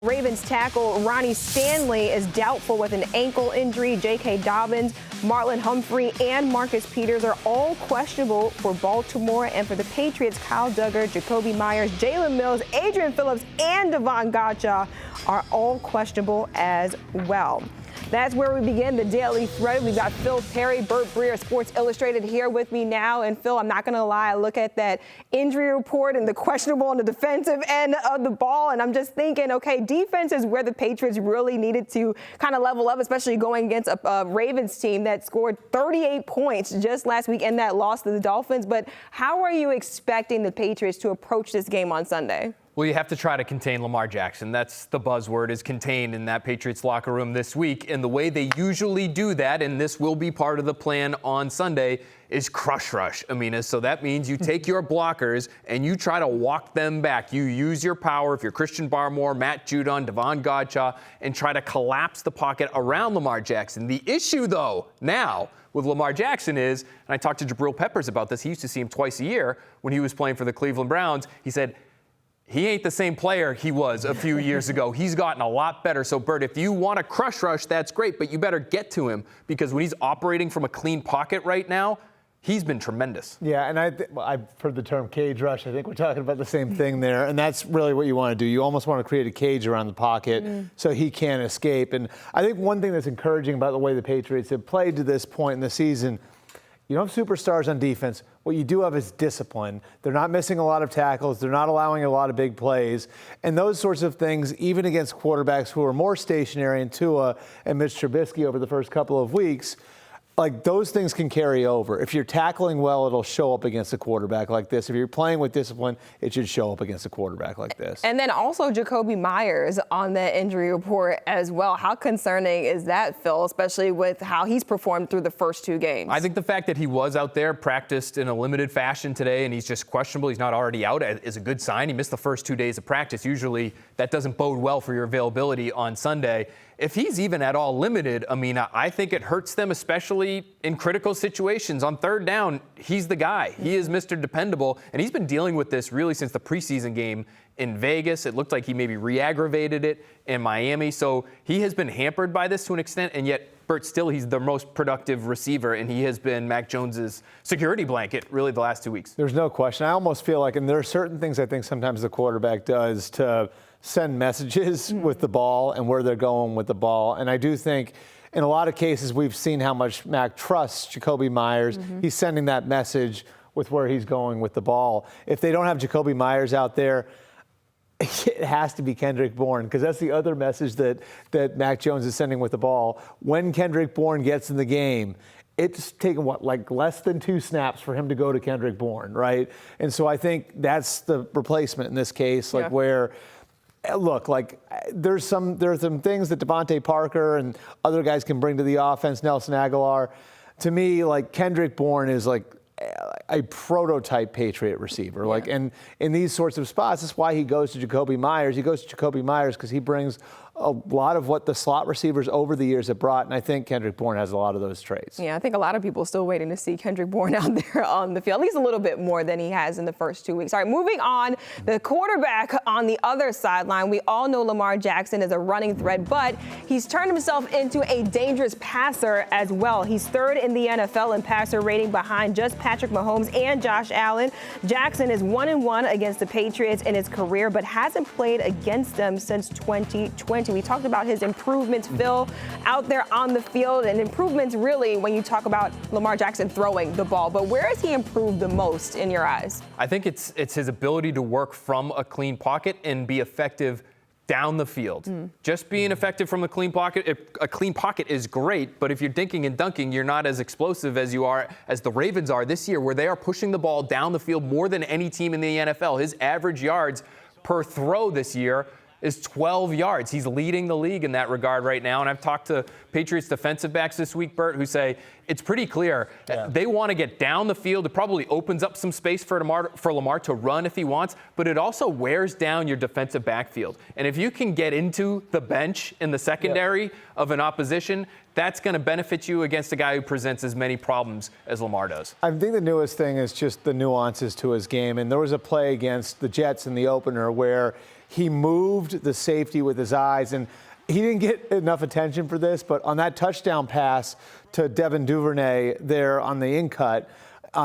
Ravens tackle Ronnie Stanley is doubtful with an ankle injury. J.K. Dobbins, Marlon Humphrey, and Marcus Peters are all questionable for Baltimore. And for the Patriots, Kyle Duggar, Jakobi Meyers, Jalen Mills, Adrian Phillips, and Devon Gotcha are all questionable as well. That's where we begin the Daily Thread. We've got Phil Perry, Bert Breer, Sports Illustrated here with me now. And Phil, I'm not going to lie, I look at that injury report and the questionable on the defensive end of the ball, and I'm just thinking, okay, defense is where the Patriots really needed to kind of level up, especially going against a Ravens team that scored 38 points just last week and that lost to the Dolphins. But how are you expecting the Patriots to approach this game on Sunday? Well, you have to try to contain Lamar Jackson. That's the buzzword, is contained in that Patriots locker room this week. And the way they usually do that, and this will be part of the plan on Sunday, is crush rush, Amina. So that means you take your blockers and you try to walk them back. You use your power, if you're Christian Barmore, Matt Judon, Devon Gotcha, and try to collapse the pocket around Lamar Jackson. The issue, though, now with Lamar Jackson is, and I talked to Jabril Peppers about this, he used to see him twice a year when he was playing for the Cleveland Browns. He said, he ain't the same player he was a few years ago. He's gotten a lot better. So, Bert, if you want to crush rush, that's great, but you better get to him, because when he's operating from a clean pocket right now, he's been tremendous. Yeah, and I've heard the term cage rush. I think we're talking about the same thing there, and that's really what you want to do. You almost want to create a cage around the pocket so he can't escape. And I think one thing that's encouraging about the way the Patriots have played to this point in the season, you don't have superstars on defense. What you do have is discipline. They're not missing a lot of tackles. They're not allowing a lot of big plays. And those sorts of things, even against quarterbacks who are more stationary, and Tua and Mitch Trubisky over the first couple of weeks, like, those things can carry over. If you're tackling well, it'll show up against a quarterback like this. If you're playing with discipline, it should show up against a quarterback like this. And then also Jakobi Meyers on the injury report as well. How concerning is that, Phil, especially with how he's performed through the first two games? I think the fact that he was out there, practiced in a limited fashion today, and he's just questionable, he's not already out, is a good sign. He missed the first 2 days of practice. Usually that doesn't bode well for your availability on Sunday. If he's even at all limited, Amina, I think it hurts them, especially in critical situations. On third down, he's the guy. He is Mr. Dependable, and he's been dealing with this really since the preseason game in Vegas. It looked like he maybe re-aggravated it in Miami. So he has been hampered by this to an extent, and yet, Bert, still he's the most productive receiver, and he has been Mac Jones's security blanket really the last 2 weeks. There's no question. I almost feel like, and there are certain things I think sometimes the quarterback does to send messages with the ball and where they're going with the ball. And I do think in a lot of cases we've seen how much Mac trusts Jakobi Meyers. He's sending that message with where he's going with the ball. If they don't have Jakobi Meyers out there, it has to be Kendrick Bourne, because that's the other message that Mac Jones is sending with the ball. When Kendrick Bourne gets in the game, it's taken, less than 2 snaps for him to go to Kendrick Bourne, right? And so I think that's the replacement in this case, where, look, there are some things that Devontae Parker and other guys can bring to the offense, Nelson Aguilar. To me, Kendrick Bourne is a prototype Patriot receiver. And in these sorts of spots, that's why he goes to Jakobi Meyers. He goes to Jakobi Meyers because he brings a lot of what the slot receivers over the years have brought, and I think Kendrick Bourne has a lot of those traits. Yeah, I think a lot of people are still waiting to see Kendrick Bourne out there on the field, at least a little bit more than he has in the first 2 weeks. All right, moving on, the quarterback on the other sideline. We all know Lamar Jackson is a running threat, but he's turned himself into a dangerous passer as well. He's third in the NFL in passer rating behind just Patrick Mahomes and Josh Allen. Jackson is 1-1 against the Patriots in his career, but hasn't played against them since 2020. We talked about his improvements, Phil, out there on the field, and improvements really when you talk about Lamar Jackson throwing the ball. But where has he improved the most in your eyes? I think it's his ability to work from a clean pocket and be effective down the field. Just being effective from a clean pocket is great, but if you're dinking and dunking, you're not as explosive as the Ravens are this year, where they are pushing the ball down the field more than any team in the NFL. His average yards per throw this year is 12 yards. He's leading the league in that regard right now. And I've talked to Patriots defensive backs this week, Bert, who say it's pretty clear. They want to get down the field. It probably opens up some space for Lamar to run if he wants, but it also wears down your defensive backfield. And if you can get into the bench in the secondary of an opposition, that's going to benefit you against a guy who presents as many problems as Lamar does. I think the newest thing is just the nuances to his game. And there was a play against the Jets in the opener where he moved the safety with his eyes, and he didn't get enough attention for this, but on that touchdown pass to Devin Duvernay there on the in-cut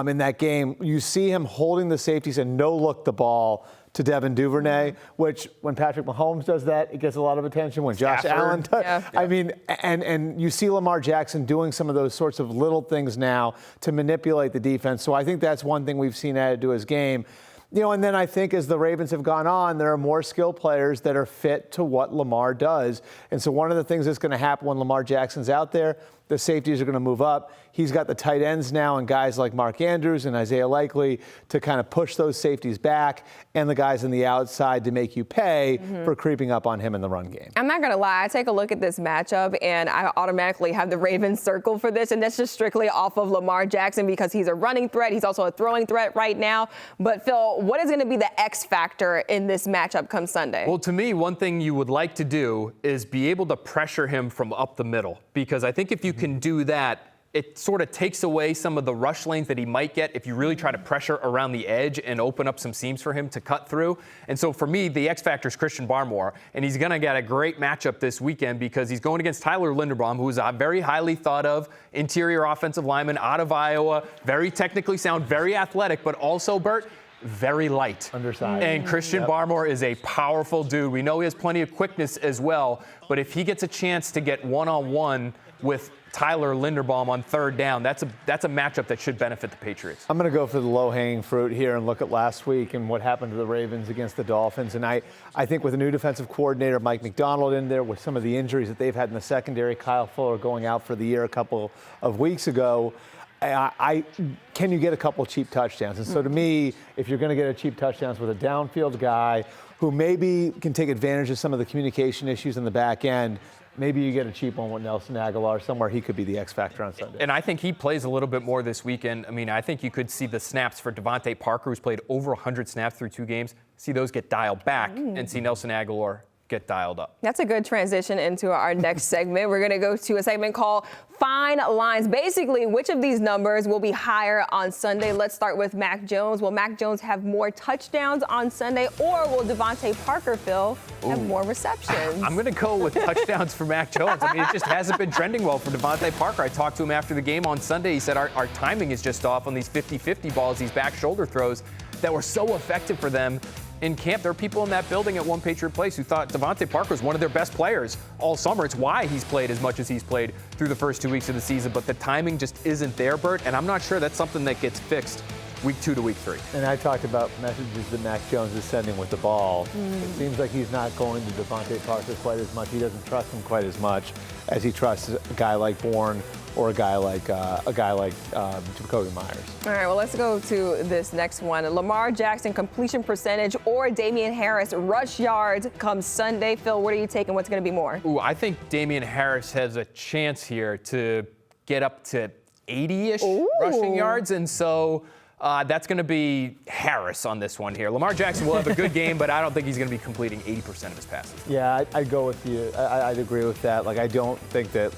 in that game, you see him holding the safeties and no-look the ball to Devin Duvernay, which when Patrick Mahomes does that, it gets a lot of attention. When Josh Allen does, I mean, and you see Lamar Jackson doing some of those sorts of little things now to manipulate the defense. So I think that's one thing we've seen added to his game. You know, and then I think as the Ravens have gone on, there are more skilled players that are fit to what Lamar does. And so one of the things that's going to happen when Lamar Jackson's out there, the safeties are going to move up. He's got the tight ends now and guys like Mark Andrews and Isaiah Likely to kind of push those safeties back, and the guys on the outside to make you pay for creeping up on him in the run game. I'm not going to lie. I take a look at this matchup, and I automatically have the Ravens circled for this, and that's just strictly off of Lamar Jackson because he's a running threat. He's also a throwing threat right now. But, Phil, what is going to be the X factor in this matchup come Sunday? Well, to me, one thing you would like to do is be able to pressure him from up the middle, because I think if you can do that, it sort of takes away some of the rush lanes that he might get if you really try to pressure around the edge and open up some seams for him to cut through. And so for me, the X factor is Christian Barmore, and he's going to get a great matchup this weekend because he's going against Tyler Linderbaum, who is a very highly thought of interior offensive lineman out of Iowa, very technically sound, very athletic, but also, Bert, very light. Undersized. And Christian Barmore is a powerful dude. We know he has plenty of quickness as well, but if he gets a chance to get one-on-one with Tyler Linderbaum on third down, that's a matchup that should benefit the Patriots. I'm going to go for the low-hanging fruit here and look at last week and what happened to the Ravens against the Dolphins. And I think with a new defensive coordinator, Mike McDonald, in there with some of the injuries that they've had in the secondary, Kyle Fuller going out for the year a couple of weeks ago, can you get a couple cheap touchdowns? And so to me, if you're going to get a cheap touchdowns with a downfield guy who maybe can take advantage of some of the communication issues in the back end, maybe you get a cheap one with Nelson Aguilar somewhere. He could be the X factor on Sunday. And I think he plays a little bit more this weekend. I mean, I think you could see the snaps for Devontae Parker, who's played over 100 snaps through 2 games, see those get dialed back and see Nelson Aguilar get dialed up. That's a good transition into our next segment. We're going to go to a segment called Fine Lines. Basically, which of these numbers will be higher on Sunday? Let's start with Mac Jones. Will Mac Jones have more touchdowns on Sunday, or will Devontae Parker, Phil, have more receptions? I'm going to go with touchdowns for Mac Jones. I mean, it just hasn't been trending well for Devontae Parker. I talked to him after the game on Sunday. He said our timing is just off on these 50-50 balls, these back shoulder throws that were so effective for them in camp. There are people in that building at One Patriot Place who thought Devontae Parker was one of their best players all summer. It's why he's played as much as he's played through the first 2 weeks of the season, but the timing just isn't there, Bert, and I'm not sure that's something that gets fixed week 2 to week 3. And I talked about messages that Mac Jones is sending with the ball. It seems like he's not going to Devontae Parker quite as much. He doesn't trust him quite as much as he trusts a guy like Bourne or a guy like Jakobi Meyers. All right, well, let's go to this next one. Lamar Jackson completion percentage or Damian Harris rush yards come Sunday. Phil, what are you taking? What's going to be more? Ooh, I think Damian Harris has a chance here to get up to 80-ish rushing yards, and so that's going to be Harris on this one here. Lamar Jackson will have a good game, but I don't think he's going to be completing 80% of his passes. Yeah, I'd go with you. I'd agree with that. Like, I don't think that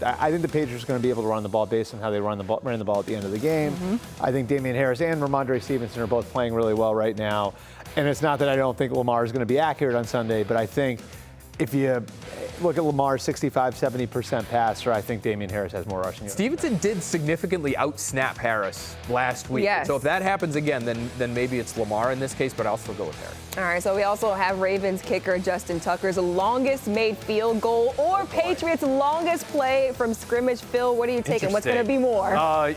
I think the Patriots are going to be able to run the ball based on how they ran the ball at the end of the game. I think Damian Harris and Ramondre Stevenson are both playing really well right now. And it's not that I don't think Lamar is going to be accurate on Sunday, but I think if you look at Lamar's 65-70% passer, I think Damian Harris has more rushing yards. Stevenson did significantly out-snap Harris last week. Yes. So if that happens again, then maybe it's Lamar in this case, but I'll still go with Harris. All right, so we also have Ravens kicker Justin Tucker's longest made field goal or Patriots' longest play from scrimmage. Phil, what are you taking? What's going to be more?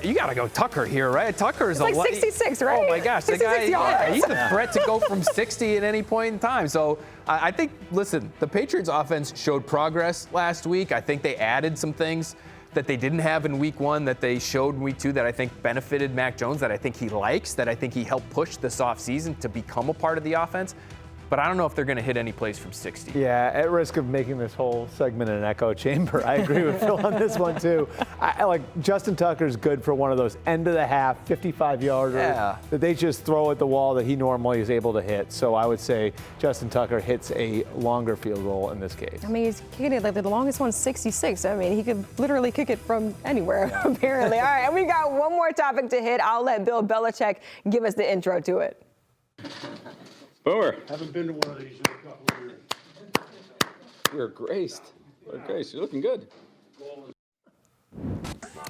You got to go Tucker here, right? Tucker's like 66, right? Oh, my gosh. 66 the guy, yards. Yeah, he's a threat to go from 60 at any point in time. So I think, listen, the Patriots offense showed progress last week. I think they added some things that they didn't have in week 1 that they showed in week 2 that I think benefited Mac Jones, that I think he likes, that I think he helped push this offseason to become a part of the offense. But I don't know if they're going to hit any plays from 60. Yeah, at risk of making this whole segment an echo chamber, I agree with Phil on this one too. I like Justin Tucker's good for one of those end of the half 55-yarders that they just throw at the wall that he normally is able to hit. So I would say Justin Tucker hits a longer field goal in this case. I mean, he's kicking it like the longest one's 66. I mean, he could literally kick it from anywhere, apparently. All right, and we got one more topic to hit. I'll let Bill Belichick give us the intro to it. Boomer. Haven't been to one of these in a couple. We're graced. You're looking good.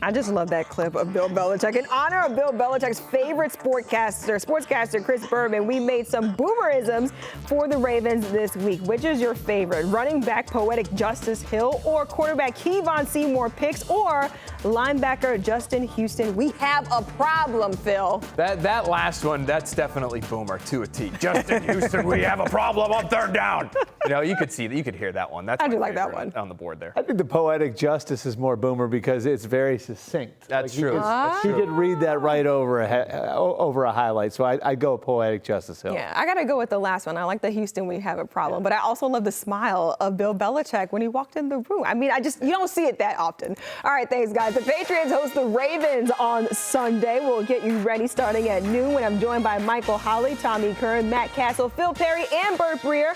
I just love that clip of Bill Belichick. In honor of Bill Belichick's favorite sportscaster Chris Berman, we made some boomerisms for the Ravens this week. Which is your favorite? Running back Poetic Justice Hill, or quarterback Kevon Seymour Picks, or linebacker Justin Houston? We have a problem, Phil. That last one, that's definitely boomer to a T. Justin Houston, we have a problem on third down. You could see that. You could hear that one. That's I my do like that favorite one on the board there. I think the Poetic Justice is more boomer because it's very succinct. That's true. You could read that right over a highlight. So I'd go Poetic Justice Hill. Yeah, I got to go with the last one. I like the Houston, we have a problem. But I also love the smile of Bill Belichick when he walked in the room. I mean, you don't see it that often. All right, thanks, guys. The Patriots host the Ravens on Sunday. We'll get you ready starting at noon when I'm joined by Michael Holley, Tommy Kern, Matt Castle, Phil Perry, and Albert Breer.